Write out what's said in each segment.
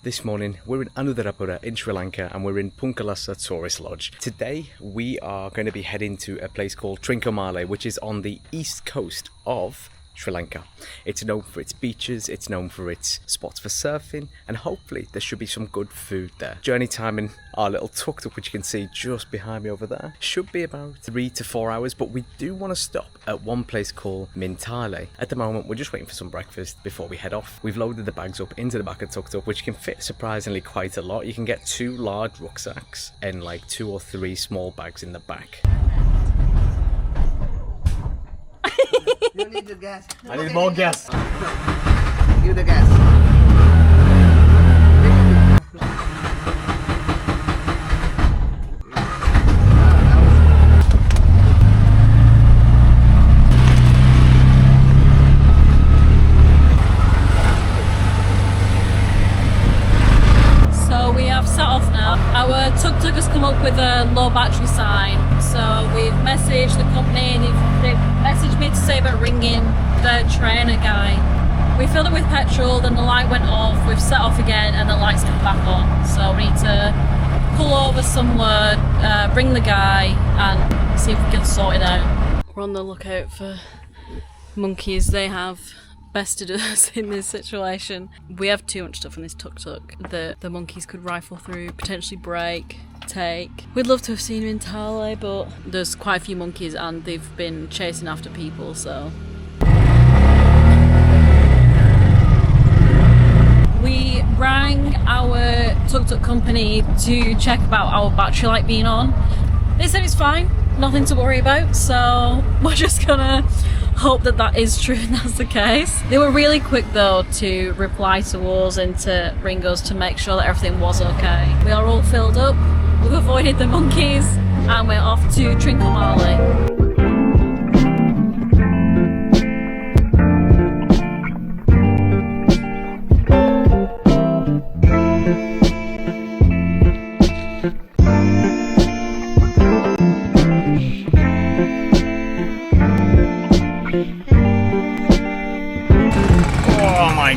This morning we're in Anuradhapura in Sri Lanka and we're in Punkalasa Tourist Lodge. Today we are going to be heading to a place called Trincomalee, which is on the east coast of Sri Lanka. It's known for its beaches, it's known for its spots for surfing, and hopefully there should be some good food there. Journey time in our little tuk-tuk, which you can see just behind me over there, should be about 3 to 4 hours, but we do want to stop at one place called Mihintale. At the moment we're just waiting for some breakfast before we head off. We've loaded the bags up into the back of tuk-tuk, which can fit surprisingly quite a lot. You can get 2 large rucksacks and like 2 or 3 small bags in the back. You need the gas. I need more gas. Give the gas. So we have set off now. Our tuk-tuk has come up with a low battery sign. So we've messaged the company and they've messaged me to say about ringing the trainer guy. We filled it with petrol, then the light went off, we've set off again and the lights come back on. So we need to pull over somewhere, bring the guy and see if we can sort it out. We're on the lookout for monkeys. They have bested us in this situation. We have too much stuff in this tuk-tuk that the monkeys could rifle through, potentially break, take. We'd love to have seen Mihintale, but there's quite a few monkeys and they've been chasing after people, so. We rang our tuk-tuk company to check about our battery light being on. They said it's fine, nothing to worry about, so we're just gonna hope that that is true and that's the case. They were really quick though to reply to us and to ring us to make sure that everything was okay. We are all filled up, we've avoided the monkeys and we're off to Trincomalee.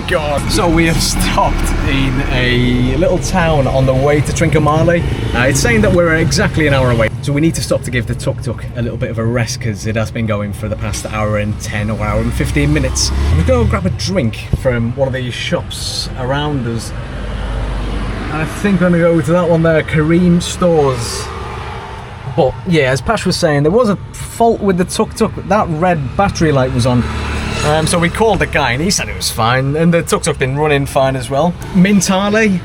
God. So we have stopped in a little town on the way to Trincomalee. It's saying that we're exactly an hour away, so we need to stop to give the tuk-tuk a little bit of a rest because it has been going for the past hour and 10 or hour and 15 minutes. We're going to grab a drink from one of these shops around us. I think I'm going to go to that one there, Kareem Stores. But yeah, as Pash was saying, there was a fault with the tuk-tuk. That red battery light was on. So we called the guy and he said it was fine, and the tuk-tuk been running fine as well. Mihintale,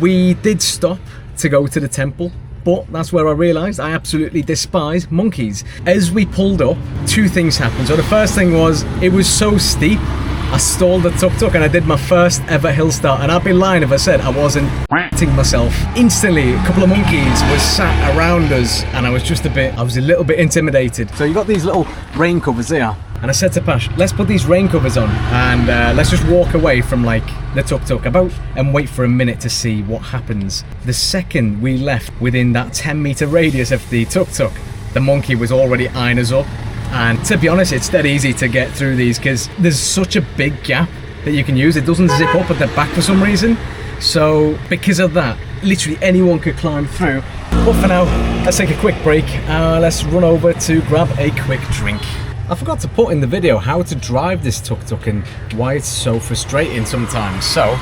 we did stop to go to the temple, but that's where I realised I absolutely despise monkeys. As we pulled up, 2 things happened. So the first thing was, it was so steep, I stalled the tuk-tuk and I did my first ever hill start, and I'd be lying if I said I wasn't f***ing myself. Instantly, a couple of monkeys were sat around us and I was a little bit intimidated. So you got these little rain covers here. And I said to Pash, let's put these rain covers on and let's just walk away from like the tuk-tuk and wait for a minute to see what happens. The second we left within that 10-meter radius of the tuk-tuk, the monkey was already eyeing us up. And to be honest, it's dead easy to get through these because there's such a big gap that you can use. It doesn't zip up at the back for some reason. So because of that, literally anyone could climb through. But for now, let's take a quick break. Let's run over to grab a quick drink. I forgot to put in the video how to drive this tuk-tuk and why it's so frustrating sometimes. So,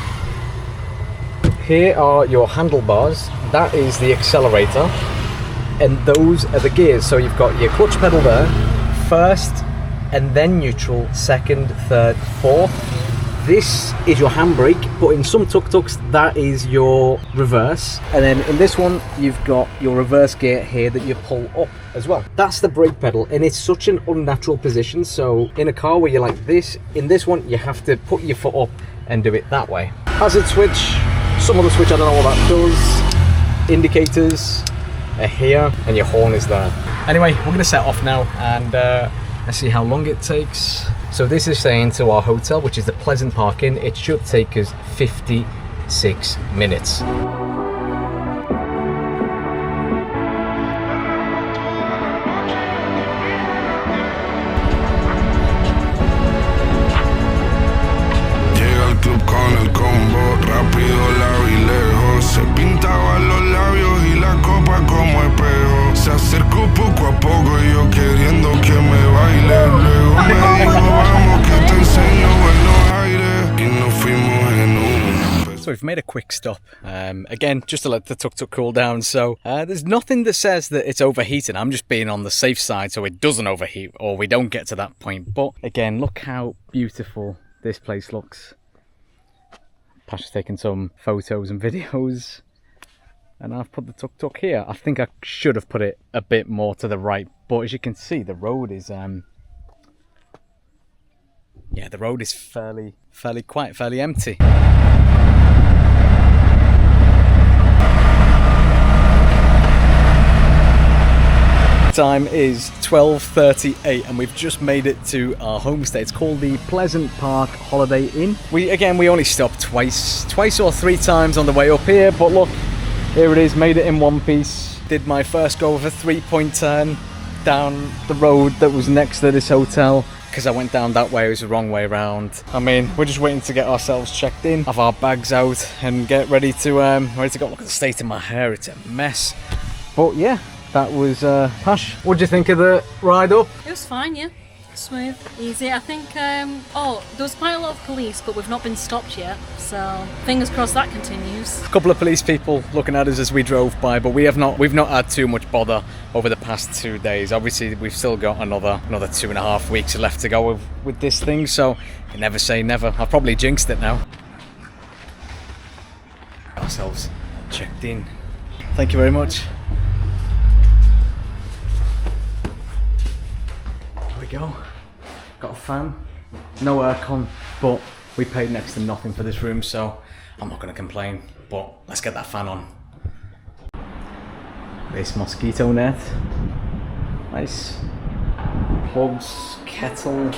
here are your handlebars. That is the accelerator. And those are the gears. So you've got your clutch pedal there, first, and then neutral, second, third, fourth. This is your handbrake, but in some tuk-tuks that is your reverse, and then in this one you've got your reverse gear here that you pull up as well. That's the brake pedal, and it's such an unnatural position. So in a car where you're like this, in this one you have to put your foot up and do it that way. Hazard switch, some other switch, I don't know what that does. Indicators are here and your horn is there. Anyway, we're going to set off now and let's see how long it takes. So this is saying to our hotel, which is the Pleasant Park Inn, it should take us 56 minutes. Llega el club con el combo, rápido la vida. we've made a quick stop, again, just to let the tuk-tuk cool down. So there's nothing that says that it's overheating. I'm just being on the safe side so it doesn't overheat or we don't get to that point. But again, look how beautiful this place looks. Pasha's taking some photos and videos. And I've put the tuk-tuk here. I think I should have put it a bit more to the right. But as you can see, the road is... yeah, the road is fairly empty. Time is 12:38 and we've just made it to our homestay. It's called the Pleasant Park Holiday Inn. We only stopped twice or three times on the way up here, but look, here it is, made it in one piece. Did my first go of a 3-point turn down the road that was next to this hotel. Because I went down that way, it was the wrong way around. I mean, we're just waiting to get ourselves checked in, have our bags out, and get ready to go. Look at the state of my hair, it's a mess. But yeah, that was Pash. What do you think of the ride up? It was fine, yeah. Smooth, easy. I think, there was quite a lot of police, but we've not been stopped yet. So fingers crossed that continues. A couple of police people looking at us as we drove by, but we've not had too much bother over the past 2 days. Obviously, we've still got another 2.5 weeks left to go with this thing, so you never say never. I've probably jinxed it now. Ourselves checked in. Thank you very much. There we go. Got a fan, no aircon, but we paid next to nothing for this room, so I'm not going to complain. But let's get that fan on. This mosquito net, nice. Plugs, kettle.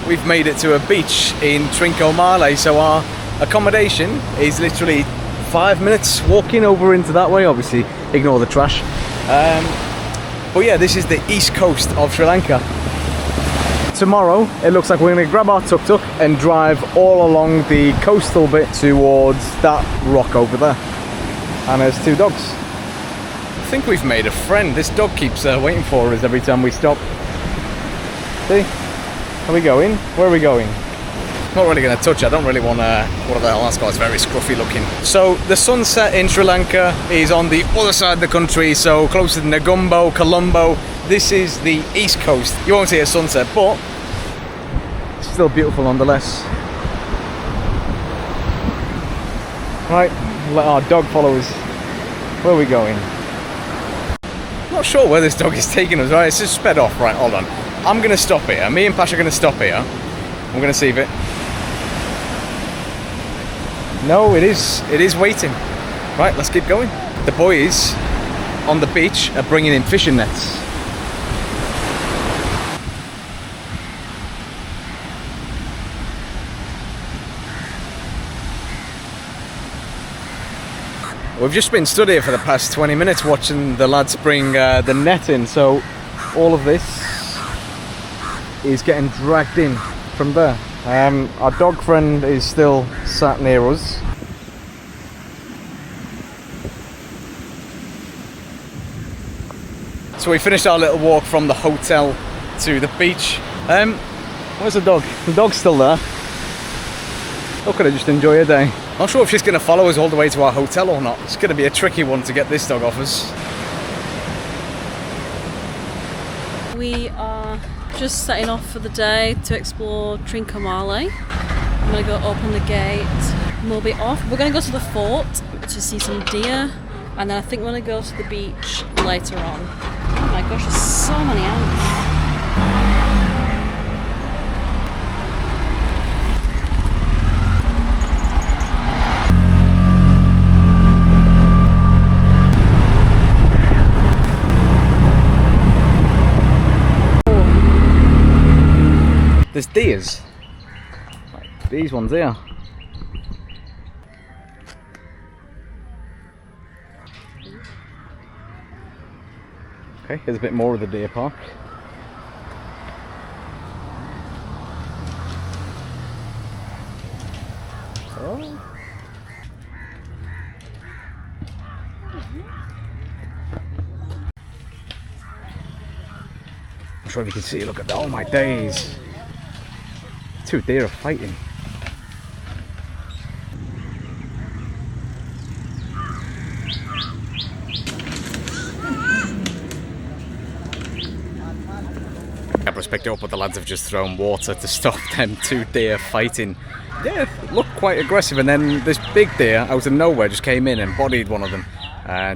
We've made it to a beach in Trincomalee, so our accommodation is literally 5 minutes walking over into that way. Obviously, ignore the trash. But yeah, this is the east coast of Sri Lanka. Tomorrow, it looks like we're going to grab our tuk-tuk and drive all along the coastal bit towards that rock over there. And there's 2 dogs. I think we've made a friend. This dog keeps waiting for us every time we stop. See? Are we going? Where are we going? Not really going to touch it. I don't really want to... What the hell that's called? It's very scruffy looking. So the sunset in Sri Lanka is on the other side of the country, so closer to Negombo, Colombo. This is the east coast. You won't see a sunset, but it's still beautiful nonetheless. Right, let our dog follow us. Where are we going? Not sure where this dog is taking us. Right, it's just sped off. Right, hold on. I'm going to stop here. Me and Pash are going to stop here. I'm going to see if it... No, it is waiting. Right, let's keep going. The boys on the beach are bringing in fishing nets. We've just been stood here for the past 20 minutes watching the lads bring the net in, so all of this is getting dragged in from there. Our dog friend is still sat near us. So we finished our little walk from the hotel to the beach. Where's the dog? The dog's still there. Look at her, just enjoy her day. Not sure if she's going to follow us all the way to our hotel or not. It's going to be a tricky one to get this dog off us. We are just setting off for the day to explore Trincomalee. I'm going to go open the gate and we'll be off. We're going to go to the fort to see some deer, and then I think we're going to go to the beach later on. Oh my gosh, there's so many ants. There's deers. Like these ones here. Okay, here's a bit more of the deer park. Oh. I'm sure if you can see, look at that, oh my days. Two deer are fighting. Cabra's picked it up, but the lads have just thrown water to stop them two deer fighting. Yeah, looked quite aggressive, and then this big deer out of nowhere just came in and bodied one of them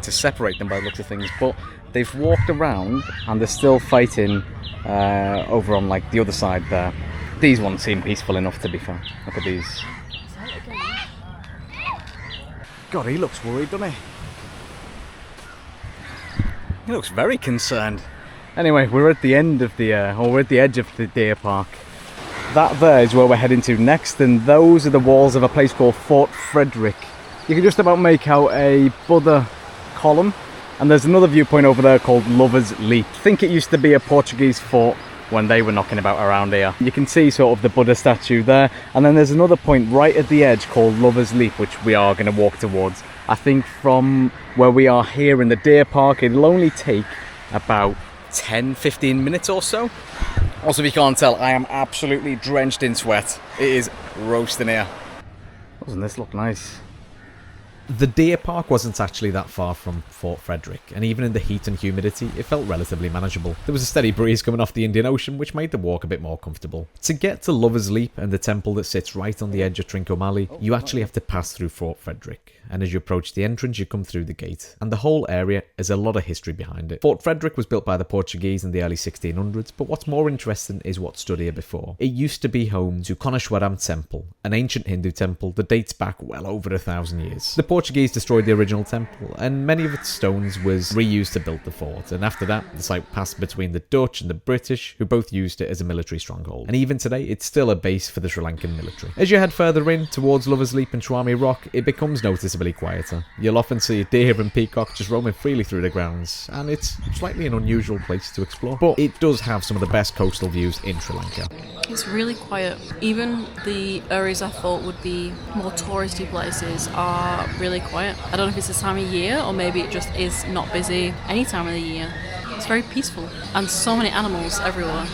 to separate them by the looks of things. But they've walked around and they're still fighting over on like the other side there. These ones seem peaceful enough, to be fair. Look at these. God, he looks worried, doesn't he? He looks very concerned. Anyway, we're at the end of the, or we're at the edge of the deer park. That there is where we're heading to next, and those are the walls of a place called Fort Frederick. You can just about make out a Buddha column, and there's another viewpoint over there called Lover's Leap. I think it used to be a Portuguese fort when they were knocking about around here. You can see sort of the Buddha statue there, and then there's another point right at the edge called Lover's Leap, which we are going to walk towards. I think from where we are here in the deer park, it'll only take about 10-15 minutes or so. Also, if you can't tell, I am absolutely drenched in sweat. It is roasting here. Doesn't this look nice? The deer park wasn't actually that far from Fort Frederick, and even in the heat and humidity, it felt relatively manageable. There was a steady breeze coming off the Indian Ocean, which made the walk a bit more comfortable. To get to Lover's Leap and the temple that sits right on the edge of Trincomalee, you actually have to pass through Fort Frederick, and as you approach the entrance, you come through the gate, and the whole area has a lot of history behind it. Fort Frederick was built by the Portuguese in the early 1600s, but what's more interesting is what stood here before. It used to be home to Koneswaram Temple, an ancient Hindu temple that dates back well over 1,000 years. The Portuguese destroyed the original temple, and many of its stones was reused to build the fort, and after that the site passed between the Dutch and the British, who both used it as a military stronghold, and even today it's still a base for the Sri Lankan military. As you head further in towards Lover's Leap and Swami Rock, it becomes noticeably quieter. You'll often see deer and peacock just roaming freely through the grounds, and it's slightly an unusual place to explore, but it does have some of the best coastal views in Sri Lanka. It's really quiet. Even the areas I thought would be more touristy places are really quiet. I don't know if it's the time of year or maybe it just is not busy any time of the year. It's very peaceful and so many animals everywhere.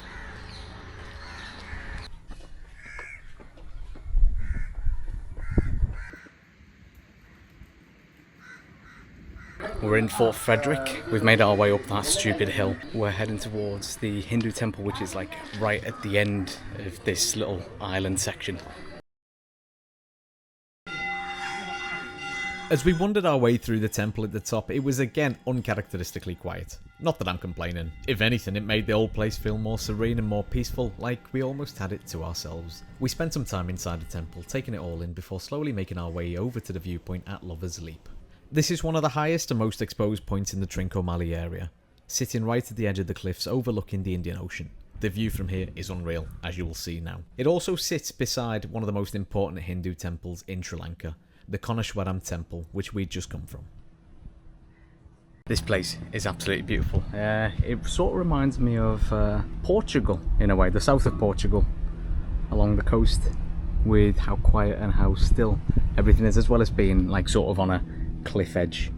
We're in Fort Frederick. We've made our way up that stupid hill. We're heading towards the Hindu temple, which is like right at the end of this little island section. As we wandered our way through the temple at the top, it was again uncharacteristically quiet. Not that I'm complaining. If anything, it made the whole place feel more serene and more peaceful, like we almost had it to ourselves. We spent some time inside the temple, taking it all in before slowly making our way over to the viewpoint at Lover's Leap. This is one of the highest and most exposed points in the Trincomalee area, sitting right at the edge of the cliffs overlooking the Indian Ocean. The view from here is unreal, as you will see now. It also sits beside one of the most important Hindu temples in Sri Lanka, the Koneswaram Temple, which we'd just come from. This place is absolutely beautiful. It sort of reminds me of Portugal in a way, the south of Portugal, along the coast, with how quiet and how still everything is, as well as being like sort of on a cliff edge.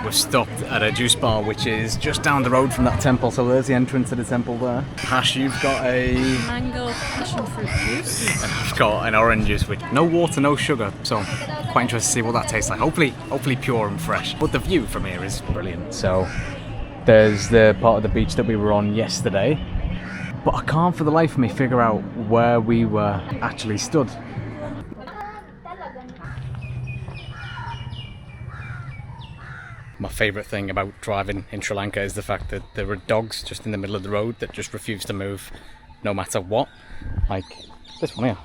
We've stopped at a juice bar which is just down the road from that temple, so there's the entrance to the temple there. Hash, you've got a Mango passion fruit juice. and I've got an orange juice with no water, no sugar, so quite interested to see what that tastes like. Hopefully pure and fresh, but the view from here is brilliant. So there's the part of the beach that we were on yesterday, but I can't for the life of me figure out where we were actually stood. My favourite thing about driving in Sri Lanka is the fact that there are dogs just in the middle of the road that just refuse to move no matter what. Like this one here.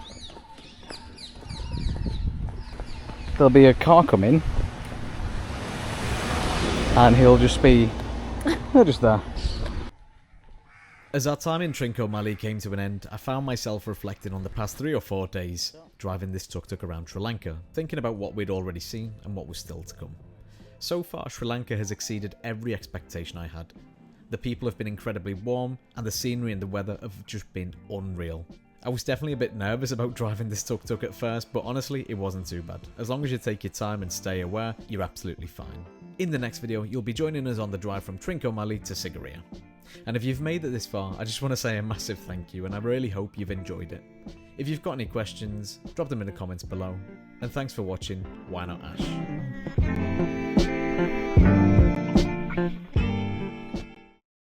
There'll be a car coming and he'll just be just there. As our time in Trincomalee came to an end, I found myself reflecting on the past 3 or 4 days driving this tuk-tuk around Sri Lanka, thinking about what we'd already seen and what was still to come. So far, Sri Lanka has exceeded every expectation I had. The people have been incredibly warm, and the scenery and the weather have just been unreal. I was definitely a bit nervous about driving this tuk-tuk at first, but honestly, it wasn't too bad. As long as you take your time and stay aware, you're absolutely fine. In the next video, you'll be joining us on the drive from Trincomalee to Sigiriya. And if you've made it this far, I just want to say a massive thank you, and I really hope you've enjoyed it. If you've got any questions, drop them in the comments below. And thanks for watching Why Not Ash.